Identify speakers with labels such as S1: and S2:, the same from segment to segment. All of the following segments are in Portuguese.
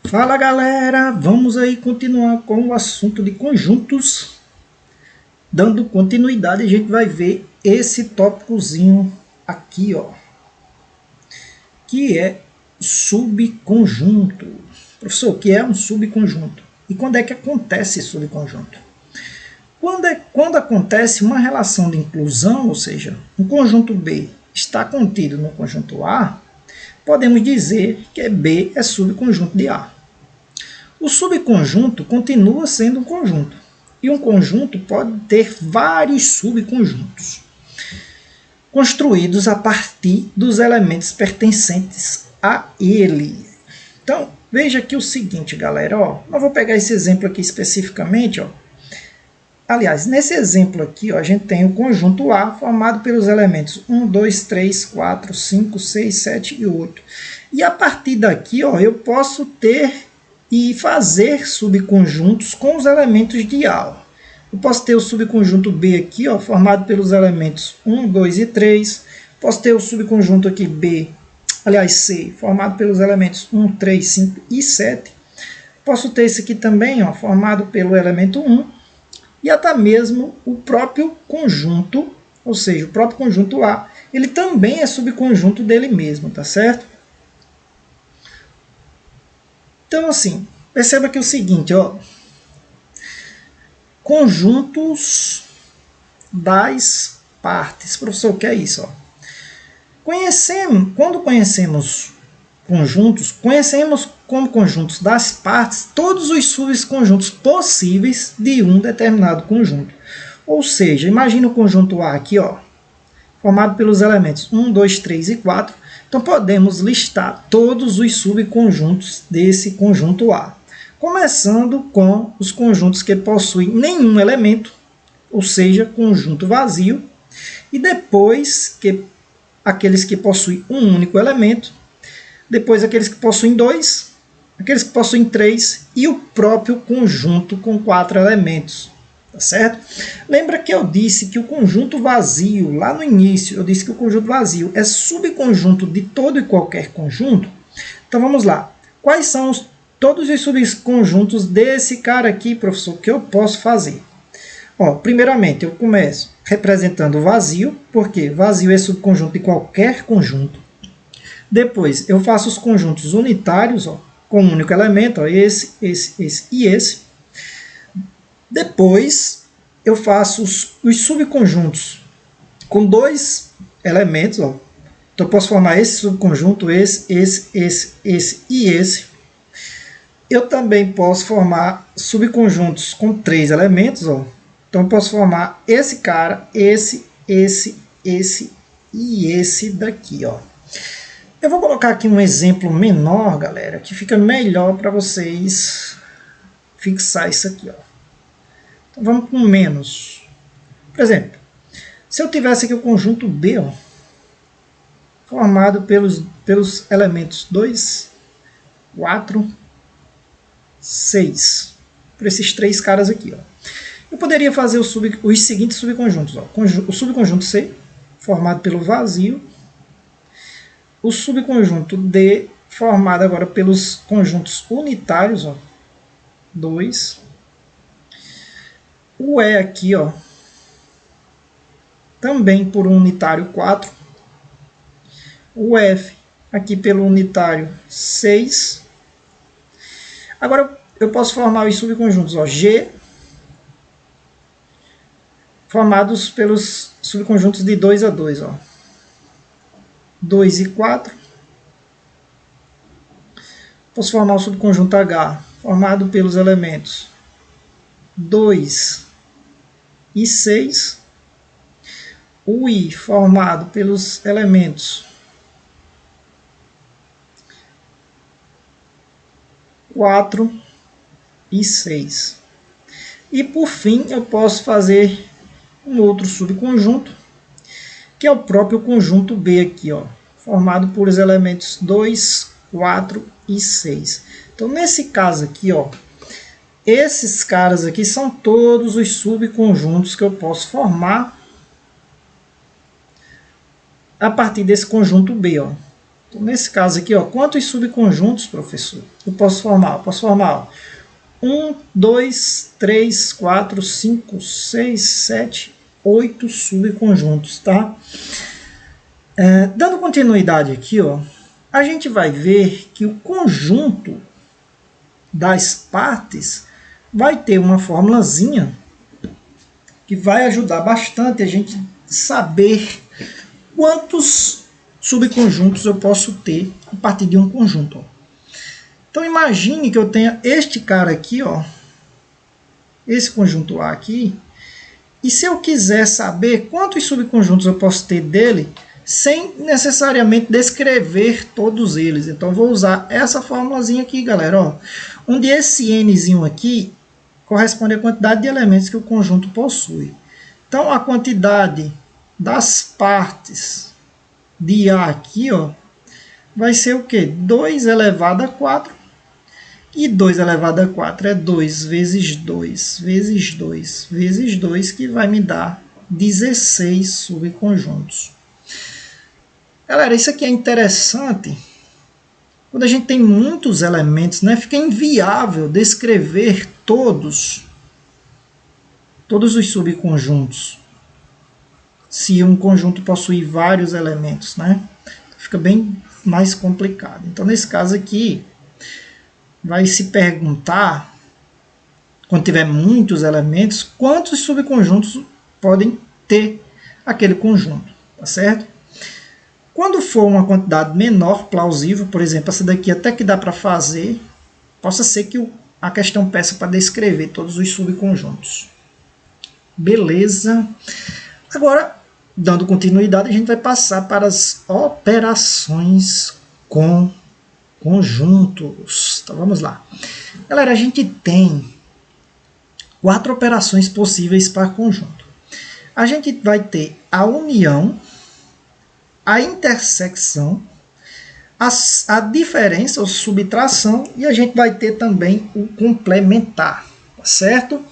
S1: Fala galera, vamos aí continuar com o assunto de conjuntos. Dando continuidade, a gente vai ver esse tópicozinho aqui, ó, que é subconjunto. Professor, o que é um subconjunto? E quando é que acontece esse subconjunto? Quando acontece uma relação de inclusão, ou seja, um conjunto B está contido no conjunto A, podemos dizer que B é subconjunto de A. O subconjunto continua sendo um conjunto, e um conjunto pode ter vários subconjuntos, construídos a partir dos elementos pertencentes a ele. Então, veja aqui o seguinte, galera, ó, eu vou pegar esse exemplo aqui especificamente, ó. Aliás, nesse exemplo aqui, ó, a gente tem o conjunto A formado pelos elementos 1, 2, 3, 4, 5, 6, 7 e 8. E a partir daqui, ó, eu posso ter e fazer subconjuntos com os elementos de A. Eu posso ter o subconjunto B aqui, ó, formado pelos elementos 1, 2 e 3. Posso ter o subconjunto aqui B, aliás C, formado pelos elementos 1, 3, 5 e 7. Posso ter esse aqui também, ó, formado pelo elemento 1. E até mesmo o próprio conjunto, ou seja, o próprio conjunto A, ele também é subconjunto dele mesmo, tá certo? Então, assim, perceba que é o seguinte, ó, conjuntos das partes. Professor, o que é isso? Ó? Quando conhecemos conjuntos, conhecemos como conjuntos das partes todos os subconjuntos possíveis de um determinado conjunto. Ou seja, imagina o conjunto A aqui, ó, formado pelos elementos 1, 2, 3 e 4. Então, podemos listar todos os subconjuntos desse conjunto A. Começando com os conjuntos que possuem nenhum elemento, ou seja, conjunto vazio. E depois, aqueles que possuem um único elemento. Depois, aqueles que possuem 2, aqueles que possuem 3 e o próprio conjunto com 4 elementos. Tá certo? Lembra que eu disse que o conjunto vazio, lá no início, eu disse que o conjunto vazio é subconjunto de todo e qualquer conjunto? Então vamos lá. Quais são todos os subconjuntos desse cara aqui, professor, que eu posso fazer? Ó, primeiramente, eu começo representando o vazio, porque vazio é subconjunto de qualquer conjunto. Depois, eu faço os conjuntos unitários, ó, com um único elemento, ó, esse e esse. Depois, eu faço os subconjuntos com 2 elementos. Ó. Então, eu posso formar esse subconjunto, esse e esse. Eu também posso formar subconjuntos com 3 elementos. Ó. Então, eu posso formar esse cara, esse e esse daqui. Ó. Eu vou colocar aqui um exemplo menor, galera, que fica melhor para vocês fixar isso aqui. Ó. Então, vamos com menos. Por exemplo, se eu tivesse aqui o conjunto B, ó, formado pelos elementos 2, 4, 6. Por esses 3 caras aqui. Ó. Eu poderia fazer os seguintes subconjuntos. Ó. O subconjunto C, formado pelo vazio. O subconjunto D, formado agora pelos conjuntos unitários, ó, 2. O E aqui, ó, também por um unitário 4. O F aqui pelo unitário 6. Agora eu posso formar os subconjuntos, ó, G, formados pelos subconjuntos de 2 a 2, ó. 2 e 4. Posso formar o subconjunto H, formado pelos elementos 2 e 6. O I, formado pelos elementos 4 e 6. E por fim, eu posso fazer um outro subconjunto, que é o próprio conjunto B aqui, ó, formado por os elementos 2, 4 e 6. Então, nesse caso aqui, ó, esses caras aqui são todos os subconjuntos que eu posso formar a partir desse conjunto B. Ó. Então, nesse caso aqui, ó, quantos subconjuntos, professor, eu posso formar? Eu posso formar 1, 2, 3, 4, 5, 6, 7, 8 subconjuntos, tá? Dando continuidade aqui, ó, a gente vai ver que o conjunto das partes vai ter uma formulazinha que vai ajudar bastante a gente saber quantos subconjuntos eu posso ter a partir de um conjunto. Ó. Então imagine que eu tenha este cara aqui, ó, esse conjunto A aqui, e se eu quiser saber quantos subconjuntos eu posso ter dele, sem necessariamente descrever todos eles. Então, eu vou usar essa formulazinha aqui, galera. Ó, onde esse nzinho aqui corresponde à quantidade de elementos que o conjunto possui. Então, a quantidade das partes de A aqui, ó, vai ser o quê? 2 elevado a 4. E 2 elevado a 4 é 2 vezes 2 vezes 2 vezes 2, que vai me dar 16 subconjuntos. Galera, isso aqui é interessante. Quando a gente tem muitos elementos, né, fica inviável descrever todos os subconjuntos. Se um conjunto possui vários elementos, né? Fica bem mais complicado. Então, nesse caso aqui, vai se perguntar, quando tiver muitos elementos, quantos subconjuntos podem ter aquele conjunto, tá certo? Quando for uma quantidade menor, plausível, por exemplo, essa daqui até que dá para fazer, possa ser que a questão peça para descrever todos os subconjuntos. Beleza? Agora, dando continuidade, a gente vai passar para as operações com conjuntos. Então, vamos lá. Galera, a gente tem 4 operações possíveis para conjunto. A gente vai ter a união, a intersecção, a diferença ou subtração, e a gente vai ter também o complementar, tá certo?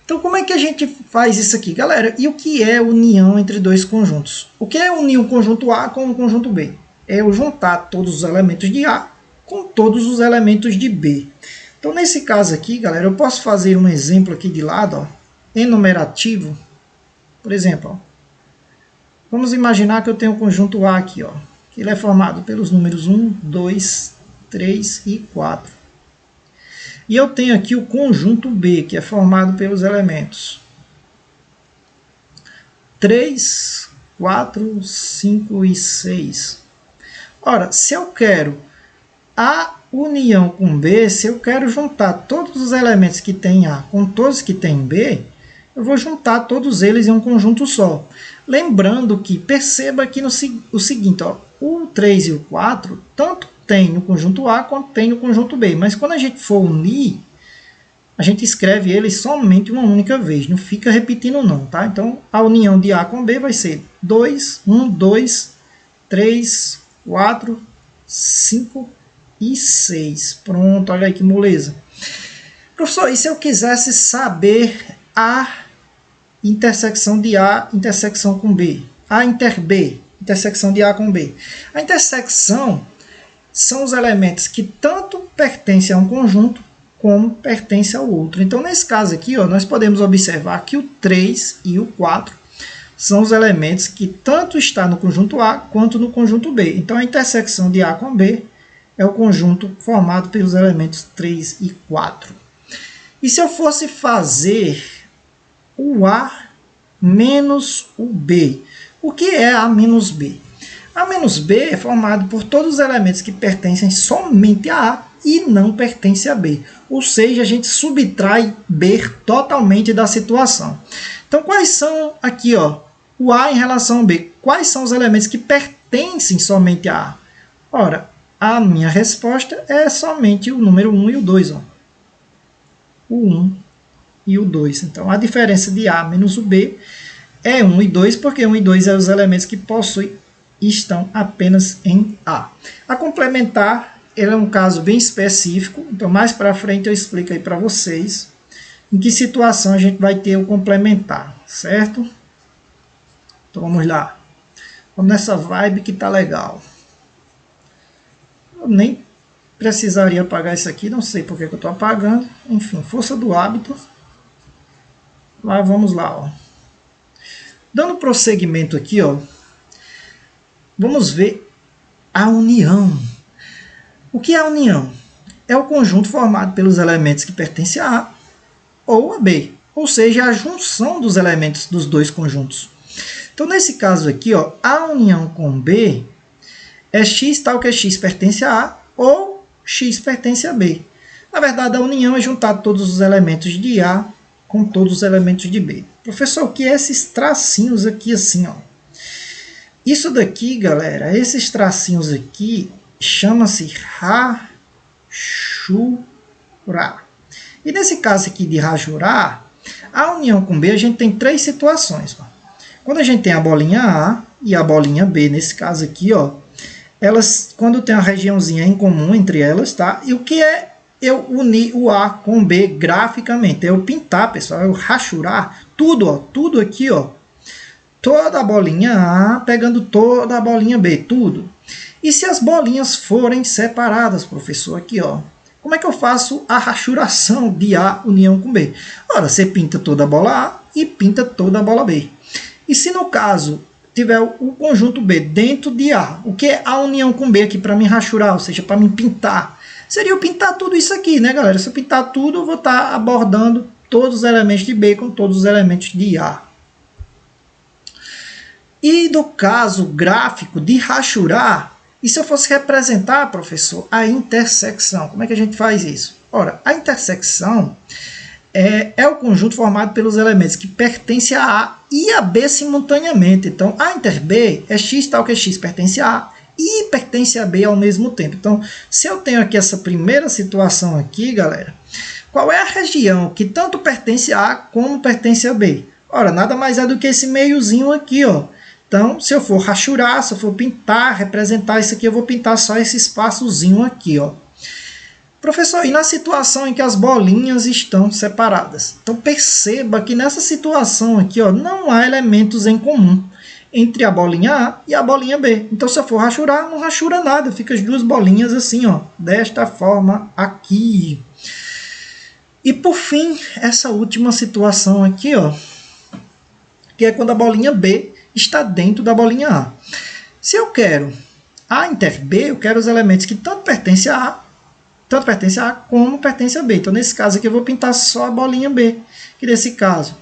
S1: Então, como é que a gente faz isso aqui, galera? E o que é união entre dois conjuntos? O que é unir o conjunto A com o conjunto B? É eu juntar todos os elementos de A com todos os elementos de B. Então, nesse caso aqui, galera, eu posso fazer um exemplo aqui de lado, ó, enumerativo. Por exemplo, ó, vamos imaginar que eu tenho o conjunto A aqui, ó, que ele é formado pelos números 1, 2, 3 e 4. E eu tenho aqui o conjunto B, que é formado pelos elementos 3, 4, 5 e 6. Ora, se eu quero a união com B, se eu quero juntar todos os elementos que tem A com todos que tem B, eu vou juntar todos eles em um conjunto só. Lembrando que, perceba aqui o seguinte, ó, o 3 e o 4, tanto tem no conjunto A quanto tem no conjunto B. Mas quando a gente for unir, a gente escreve eles somente uma única vez, não fica repetindo não, tá? Então, a união de A com B vai ser 2, 1, 2, 3, 4, 5 e 6. Pronto, olha aí que moleza. Professor, e se eu quisesse saber a intersecção de A, intersecção com B? A inter B, intersecção de A com B. A intersecção são os elementos que tanto pertencem a um conjunto como pertencem ao outro. Então, nesse caso aqui, ó, nós podemos observar que o 3 e o 4 são os elementos que tanto estão no conjunto A quanto no conjunto B. Então, a intersecção de A com B é o conjunto formado pelos elementos 3 e 4. E se eu fosse fazer o A menos o B? O que é A menos B? A menos B é formado por todos os elementos que pertencem somente a A e não pertencem a B. Ou seja, a gente subtrai B totalmente da situação. Então, quais são aqui, ó, o A em relação ao B? Quais são os elementos que pertencem somente a A? Ora, a minha resposta é somente o número 1 e o 2. Ó. O 1 e o 2. Então, a diferença de A menos o B é 1 e 2, porque 1 e 2 são os elementos que possuem e estão apenas em A. A complementar ele é um caso bem específico, então mais para frente eu explico aí para vocês em que situação a gente vai ter o complementar, certo? Então vamos lá. Vamos nessa vibe que tá legal. Eu nem precisaria apagar isso aqui, não sei porque que eu estou apagando. Enfim, força do hábito. Mas vamos lá, ó. Dando prosseguimento aqui, ó, vamos ver a união. O que é a união? É o conjunto formado pelos elementos que pertencem a A ou a B, ou seja, a junção dos elementos dos dois conjuntos. Então, nesse caso aqui, ó, a união com B é X tal que X pertence a A ou X pertence a B. Na verdade, a união é juntar todos os elementos de A com todos os elementos de B. Professor, o que é esses tracinhos aqui assim, ó? Isso daqui, galera, esses tracinhos aqui chama-se rachura. E nesse caso aqui de rachurar, a união com B, a gente tem três situações. Ó. Quando a gente tem a bolinha A e a bolinha B, nesse caso aqui, ó, elas, quando tem uma regiãozinha em comum entre elas, tá? E o que é eu unir o A com B graficamente? É eu pintar, pessoal, é eu rachurar tudo, ó, tudo aqui, ó. Toda a bolinha A pegando toda a bolinha B, tudo. E se as bolinhas forem separadas, professor, aqui, ó, como é que eu faço a rachuração de A união com B? Ora, você pinta toda a bola A e pinta toda a bola B. E se no caso tiver o conjunto B dentro de A, o que é a união com B aqui para me rachurar, ou seja, para me pintar? Seria eu pintar tudo isso aqui, né, galera? Se eu pintar tudo, eu vou estar abordando todos os elementos de B com todos os elementos de A. E no caso gráfico de rachurar, e se eu fosse representar, professor, a intersecção? Como é que a gente faz isso? Ora, a intersecção é o conjunto formado pelos elementos que pertencem a A e a B simultaneamente. Então, A inter B é X tal que X pertence a A e pertence a B ao mesmo tempo. Então, se eu tenho aqui essa primeira situação aqui, galera, qual é a região que tanto pertence a A como pertence a B? Ora, nada mais é do que esse meiozinho aqui, ó. Então, se eu for rachurar, se eu for pintar, representar isso aqui, eu vou pintar só esse espaçozinho aqui, ó. Professor, e na situação em que as bolinhas estão separadas? Então, perceba que nessa situação aqui, ó, não há elementos em comum entre a bolinha A e a bolinha B. Então, se eu for rachurar, não rachura nada, fica as duas bolinhas assim, ó, desta forma aqui. E, por fim, essa última situação aqui, ó, que é quando a bolinha B está dentro da bolinha A. Se eu quero A inter B, eu quero os elementos que tanto pertencem a A como pertencem a B. Então, nesse caso aqui, eu vou pintar só a bolinha B, que nesse caso,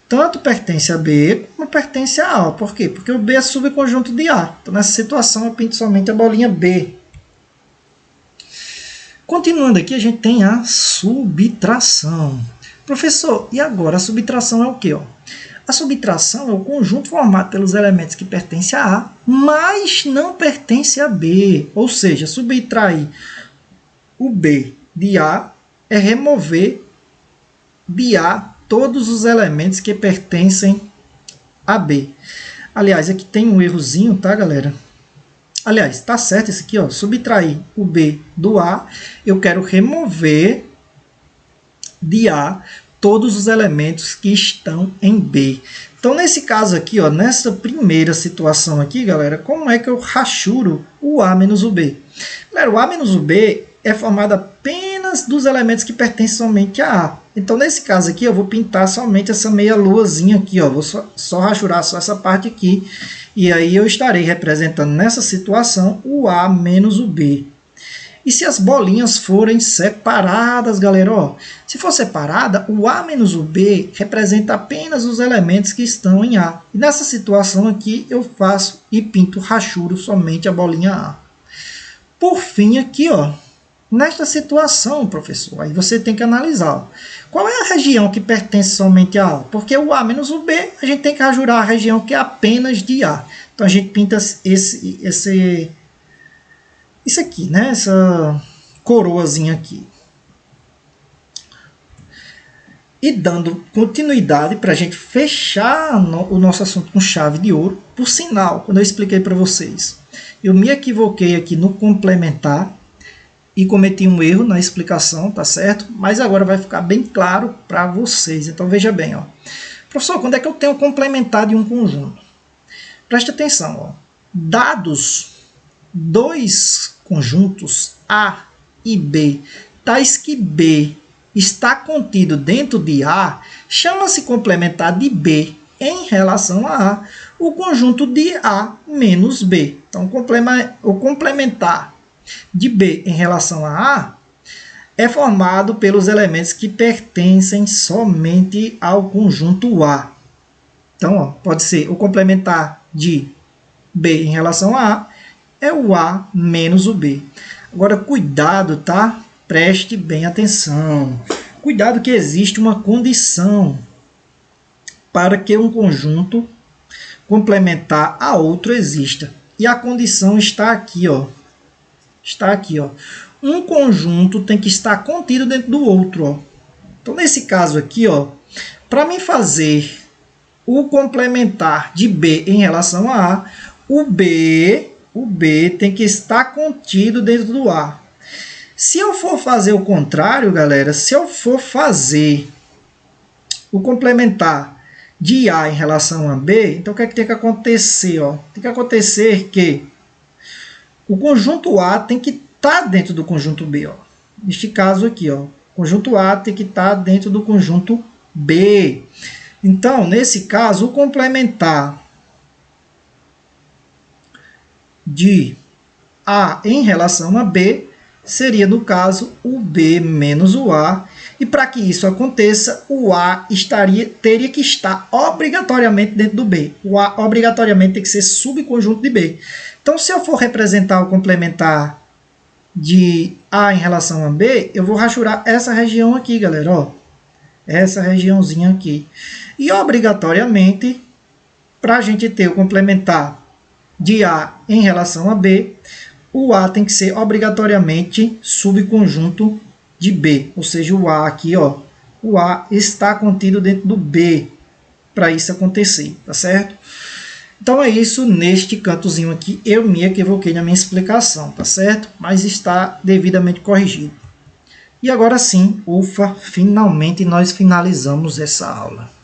S1: tanto pertence a B como pertence a A. Por quê? Porque o B é subconjunto de A. Então, nessa situação, eu pinto somente a bolinha B. Continuando aqui, a gente tem a subtração. Professor, e agora a subtração é o quê? Ó? A subtração é o conjunto formado pelos elementos que pertencem a A, mas não pertence a B. Ou seja, subtrair o B de A é remover de A todos os elementos que pertencem a B. Aliás, aqui tem um errozinho, tá, galera? Aliás, tá certo isso aqui, ó. Subtrair o B do A, eu quero remover de A todos os elementos que estão em B. Então, nesse caso aqui, ó, nessa primeira situação aqui, galera, como é que eu rachuro o A menos o B? Galera, o A menos o B é formado apenas dos elementos que pertencem somente a A. Então, nesse caso aqui, eu vou pintar somente essa meia luazinha aqui, ó. Vou só rachurar só essa parte aqui. E aí eu estarei representando nessa situação o A menos o B. E se as bolinhas forem separadas, galera, ó, se for separada, o A menos o B representa apenas os elementos que estão em A. E nessa situação aqui, eu faço e pinto, rachuro somente a bolinha A. Por fim, aqui, ó, nesta situação, professor, aí você tem que analisar, ó, qual é a região que pertence somente a A? Porque o A menos o B, a gente tem que rachurar a região que é apenas de A. Então, a gente pinta isso aqui, né? Essa coroazinha aqui. E dando continuidade para a gente fechar o nosso assunto com chave de ouro. Por sinal, quando eu expliquei para vocês, eu me equivoquei aqui no complementar e cometi um erro na explicação, tá certo? Mas agora vai ficar bem claro para vocês. Então veja bem, ó. Professor, quando é que eu tenho complementar de um conjunto? Preste atenção, ó. Dados dois conjuntos A e B, tais que B está contido dentro de A, chama-se complementar de B em relação a A, o conjunto de A menos B. Então, o complementar de B em relação a A é formado pelos elementos que pertencem somente ao conjunto A. Então, ó, pode ser o complementar de B em relação a A é o A menos o B. Agora, cuidado, tá? Preste bem atenção. Cuidado que existe uma condição para que um conjunto complementar a outro exista. E a condição está aqui, ó. Está aqui, ó. Um conjunto tem que estar contido dentro do outro, ó. Então, nesse caso aqui, ó, para mim fazer o complementar de B em relação a A, o B tem que estar contido dentro do A. Se eu for fazer o contrário, galera, se eu for fazer o complementar de A em relação a B, então o que é que tem que acontecer? Ó? Tem que acontecer que o conjunto A tem que estar dentro do conjunto B. Ó. Neste caso aqui, ó, o conjunto A tem que estar dentro do conjunto B. Então, nesse caso, o complementar de A em relação a B seria, no caso, o B menos o A. E para que isso aconteça, o A teria que estar obrigatoriamente dentro do B. O A obrigatoriamente tem que ser subconjunto de B. Então, se eu for representar o complementar de A em relação a B, eu vou rachurar essa região aqui, galera. Ó. Essa regiãozinha aqui. E, obrigatoriamente, para a gente ter o complementar de A em relação a B, o A tem que ser obrigatoriamente subconjunto de B. Ou seja, o A aqui, ó, o A está contido dentro do B para isso acontecer, tá certo? Então é isso, neste cantozinho aqui eu me equivoquei na minha explicação, tá certo? Mas está devidamente corrigido. E agora sim, ufa, finalmente nós finalizamos essa aula.